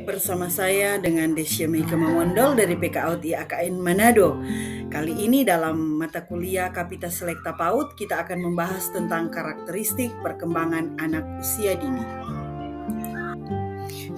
Bersama saya dengan Desya Meika Mamondol dari PKAUD IAKN Manado. Kali ini dalam mata kuliah Kapita Selekta PAUD kita akan membahas tentang karakteristik perkembangan anak usia dini.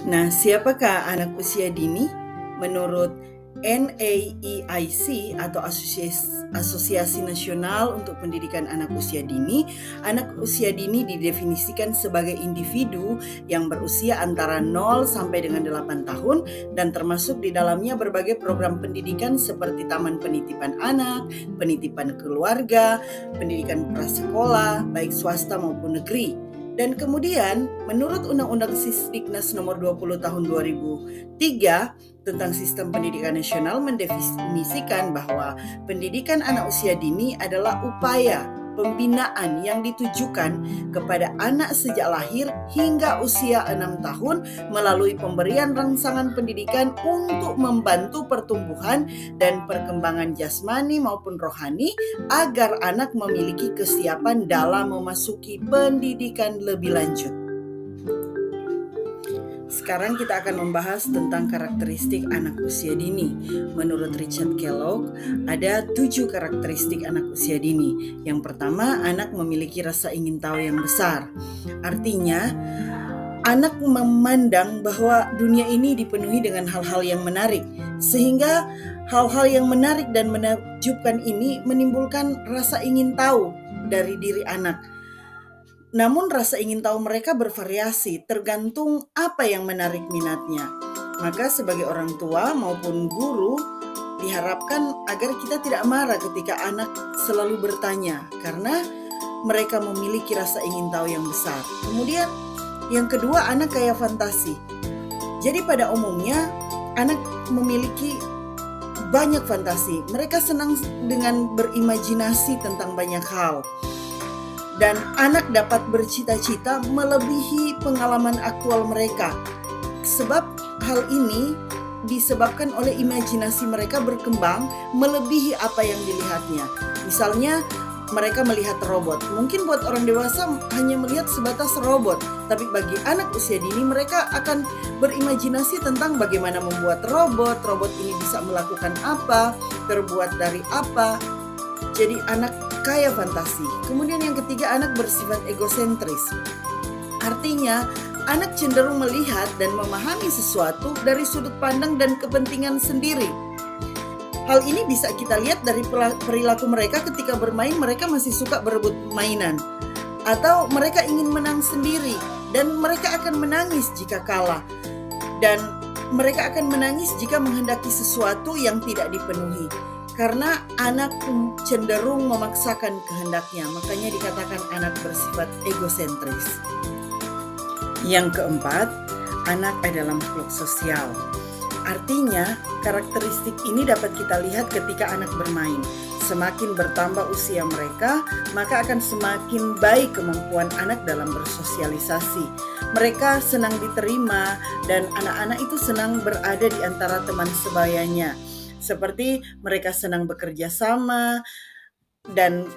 Nah, siapakah anak usia dini? Menurut NAEIC atau Asosiasi Nasional untuk Pendidikan Anak Usia Dini, anak usia dini didefinisikan sebagai individu yang berusia antara 0 sampai dengan 8 tahun dan termasuk di dalamnya berbagai program pendidikan seperti taman penitipan anak, penitipan keluarga, pendidikan prasekolah, baik swasta maupun negeri. Dan kemudian menurut Undang-Undang Sisdiknas nomor 20 tahun 2003 tentang Sistem Pendidikan Nasional mendefinisikan bahwa pendidikan anak usia dini adalah upaya pembinaan yang ditujukan kepada anak sejak lahir hingga usia 6 tahun melalui pemberian rangsangan pendidikan untuk membantu pertumbuhan dan perkembangan jasmani maupun rohani agar anak memiliki kesiapan dalam memasuki pendidikan lebih lanjut. Sekarang kita akan membahas tentang karakteristik anak usia dini. Menurut Richard Kellogg, ada 7 karakteristik anak usia dini. Yang pertama, anak memiliki rasa ingin tahu yang besar. Artinya, anak memandang bahwa dunia ini dipenuhi dengan hal-hal yang menarik, sehingga hal-hal yang menarik dan menakjubkan ini menimbulkan rasa ingin tahu dari diri anak. Namun rasa ingin tahu mereka bervariasi, tergantung apa yang menarik minatnya. Maka sebagai orang tua maupun guru, diharapkan agar kita tidak marah ketika anak selalu bertanya, karena mereka memiliki rasa ingin tahu yang besar. Kemudian yang kedua, anak kaya fantasi. Jadi pada umumnya anak memiliki banyak fantasi. Mereka senang dengan berimajinasi tentang banyak hal. Dan anak dapat bercita-cita melebihi pengalaman aktual mereka. Sebab hal ini disebabkan oleh imajinasi mereka berkembang melebihi apa yang dilihatnya. Misalnya mereka melihat robot. Mungkin buat orang dewasa hanya melihat sebatas robot, tapi bagi anak usia dini mereka akan berimajinasi tentang bagaimana membuat robot. Robot ini bisa melakukan apa, terbuat dari apa. Jadi anak kaya fantasi. Kemudian yang ketiga, anak bersifat egosentris. Artinya anak cenderung melihat dan memahami sesuatu dari sudut pandang dan kepentingan sendiri. Hal ini bisa kita lihat dari perilaku mereka ketika bermain. Mereka masih suka berebut mainan, atau mereka ingin menang sendiri, dan mereka akan menangis jika kalah, dan mereka akan menangis jika menghendaki sesuatu yang tidak dipenuhi, karena anak cenderung memaksakan kehendaknya. Makanya dikatakan anak bersifat egosentris. Yang keempat, anak adalah makhluk sosial. Artinya, karakteristik ini dapat kita lihat ketika anak bermain. Semakin bertambah usia mereka, maka akan semakin baik kemampuan anak dalam bersosialisasi. Mereka senang diterima, dan anak-anak itu senang berada di antara teman sebayanya. Seperti mereka senang bekerja sama, dan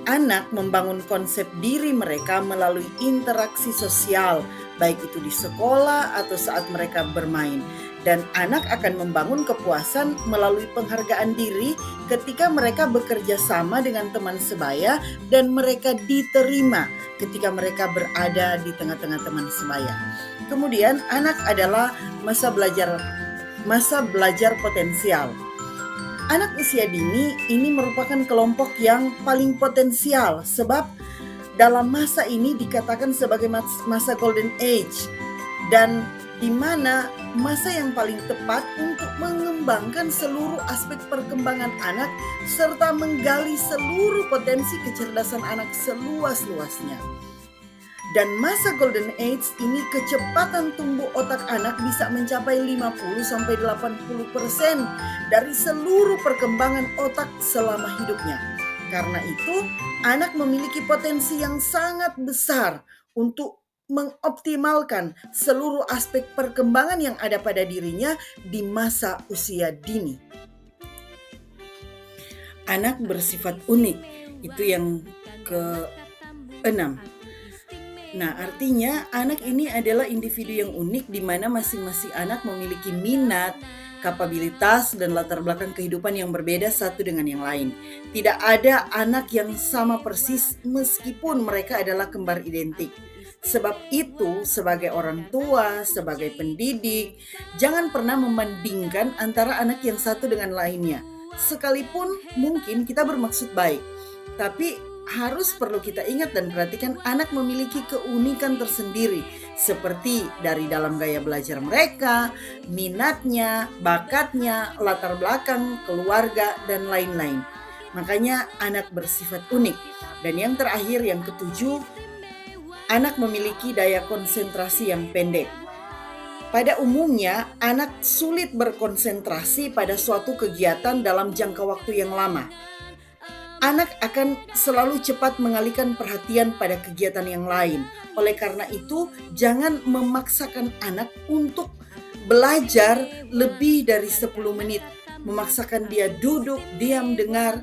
anak membangun konsep diri mereka melalui interaksi sosial, baik itu di sekolah atau saat mereka bermain. Dan anak akan membangun kepuasan melalui penghargaan diri ketika mereka bekerja sama dengan teman sebaya dan mereka diterima ketika mereka berada di tengah-tengah teman sebaya. Kemudian anak adalah masa belajar potensial. Anak usia dini ini merupakan kelompok yang paling potensial, sebab dalam masa ini dikatakan sebagai masa golden age, dan di mana masa yang paling tepat untuk mengembangkan seluruh aspek perkembangan anak serta menggali seluruh potensi kecerdasan anak seluas-luasnya. Dan masa golden age ini kecepatan tumbuh otak anak bisa mencapai 50-80% dari seluruh perkembangan otak selama hidupnya. Karena itu, anak memiliki potensi yang sangat besar untuk mengoptimalkan seluruh aspek perkembangan yang ada pada dirinya di masa usia dini. Anak bersifat unik, itu yang ke-6. Nah, artinya anak ini adalah individu yang unik di mana masing-masing anak memiliki minat, kapabilitas, dan latar belakang kehidupan yang berbeda satu dengan yang lain. Tidak ada anak yang sama persis meskipun mereka adalah kembar identik. Sebab itu, sebagai orang tua, sebagai pendidik, jangan pernah membandingkan antara anak yang satu dengan lainnya. Sekalipun mungkin kita bermaksud baik, tapi harus perlu kita ingat dan perhatikan anak memiliki keunikan tersendiri, seperti dari dalam gaya belajar mereka, minatnya, bakatnya, latar belakang, keluarga, dan lain-lain. Makanya anak bersifat unik. Dan yang terakhir, yang ketujuh, anak memiliki daya konsentrasi yang pendek. Pada umumnya, anak sulit berkonsentrasi pada suatu kegiatan dalam jangka waktu yang lama. Anak akan selalu cepat mengalihkan perhatian pada kegiatan yang lain. Oleh karena itu, jangan memaksakan anak untuk belajar lebih dari 10 menit. Memaksakan dia duduk, diam, dengar.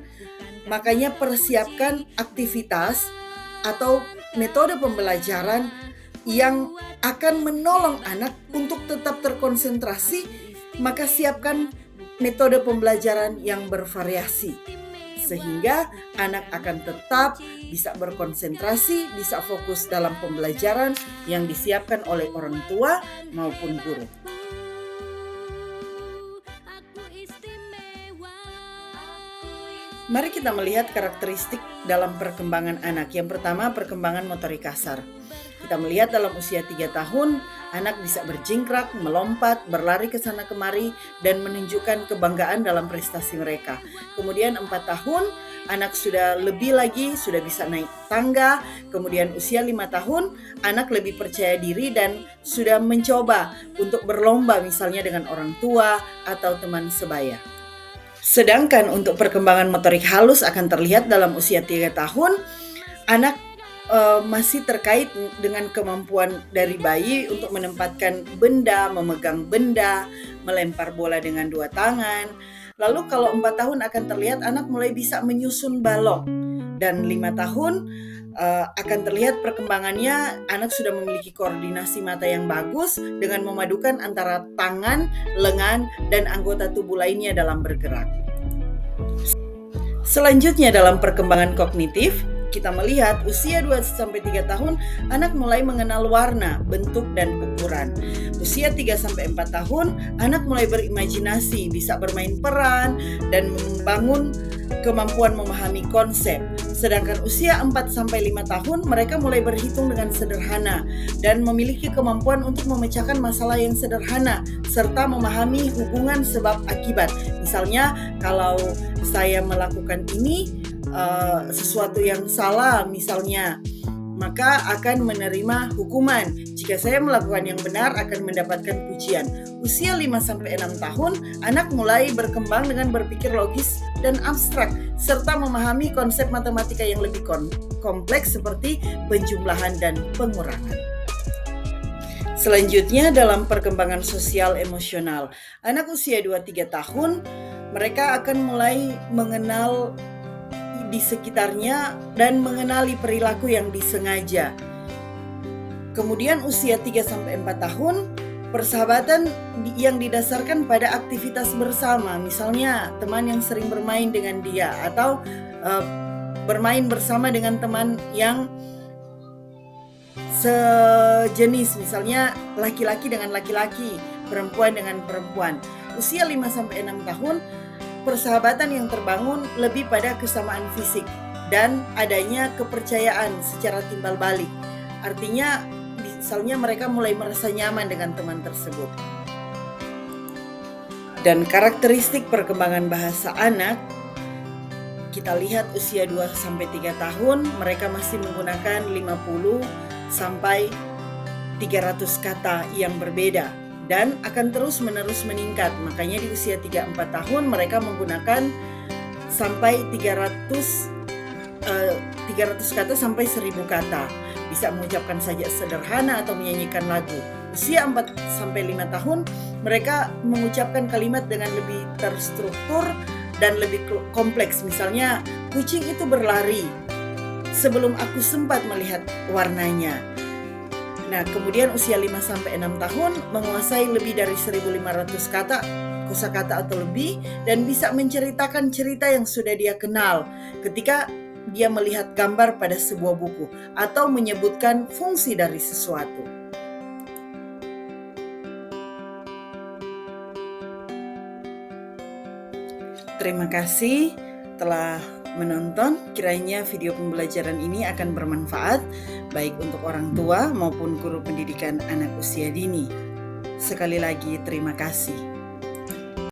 Makanya persiapkan aktivitas atau metode pembelajaran yang akan menolong anak untuk tetap terkonsentrasi. Maka siapkan metode pembelajaran yang bervariasi, sehingga anak akan tetap bisa berkonsentrasi, bisa fokus dalam pembelajaran yang disiapkan oleh orang tua maupun guru. Mari kita melihat karakteristik dalam perkembangan anak. Yang pertama, perkembangan motorik kasar. Kita melihat dalam usia 3 tahun, anak bisa berjingkrak, melompat, berlari ke sana kemari, dan menunjukkan kebanggaan dalam prestasi mereka. Kemudian 4 tahun, anak sudah lebih lagi, sudah bisa naik tangga. Kemudian usia 5 tahun, anak lebih percaya diri dan sudah mencoba untuk berlomba misalnya dengan orang tua atau teman sebaya. Sedangkan untuk perkembangan motorik halus akan terlihat dalam usia 3 tahun, anak masih terkait dengan kemampuan dari bayi untuk menempatkan benda, memegang benda, melempar bola dengan 2 tangan. Lalu kalau 4 tahun akan terlihat anak mulai bisa menyusun balok. Dan 5 tahun akan terlihat perkembangannya, anak sudah memiliki koordinasi mata yang bagus dengan memadukan antara tangan, lengan, dan anggota tubuh lainnya dalam bergerak. Selanjutnya dalam perkembangan kognitif, kita melihat usia 2-3 tahun anak mulai mengenal warna, bentuk, dan ukuran. Usia 3-4 tahun anak mulai berimajinasi, bisa bermain peran, dan membangun kemampuan memahami konsep. Sedangkan usia 4-5 tahun mereka mulai berhitung dengan sederhana dan memiliki kemampuan untuk memecahkan masalah yang sederhana serta memahami hubungan sebab akibat. Misalnya kalau saya melakukan ini, sesuatu yang salah misalnya, maka akan menerima hukuman. Jika saya melakukan yang benar akan mendapatkan pujian. Usia 5-6 tahun, anak mulai berkembang dengan berpikir logis dan abstrak, serta memahami konsep matematika yang lebih kompleks seperti penjumlahan dan pengurangan. Selanjutnya dalam perkembangan sosial emosional, anak usia 2-3 tahun, mereka akan mulai mengenal di sekitarnya dan mengenali perilaku yang disengaja. Kemudian usia 3-4 tahun, persahabatan yang didasarkan pada aktivitas bersama, misalnya teman yang sering bermain dengan dia atau bermain bersama dengan teman yang sejenis, misalnya laki-laki dengan laki-laki, perempuan dengan perempuan. Usia 5-6 tahun, persahabatan yang terbangun lebih pada kesamaan fisik dan adanya kepercayaan secara timbal balik. Artinya misalnya mereka mulai merasa nyaman dengan teman tersebut. Dan karakteristik perkembangan bahasa anak, kita lihat usia 2-3 tahun mereka masih menggunakan 50 sampai 300 kata yang berbeda dan akan terus-menerus meningkat. Makanya di usia 3-4 tahun mereka menggunakan sampai 300 kata sampai 1000 kata. Bisa mengucapkan saja sederhana atau menyanyikan lagu. Usia 4-5 tahun mereka mengucapkan kalimat dengan lebih terstruktur dan lebih kompleks. Misalnya, kucing itu berlari sebelum aku sempat melihat warnanya. Nah, kemudian usia 5-6 tahun menguasai lebih dari 1.500 kata, kosakata atau lebih, dan bisa menceritakan cerita yang sudah dia kenal ketika dia melihat gambar pada sebuah buku atau menyebutkan fungsi dari sesuatu. Terima kasih telah menonton. Kiranya video pembelajaran ini akan bermanfaat baik untuk orang tua maupun guru pendidikan anak usia dini. Sekali lagi terima kasih.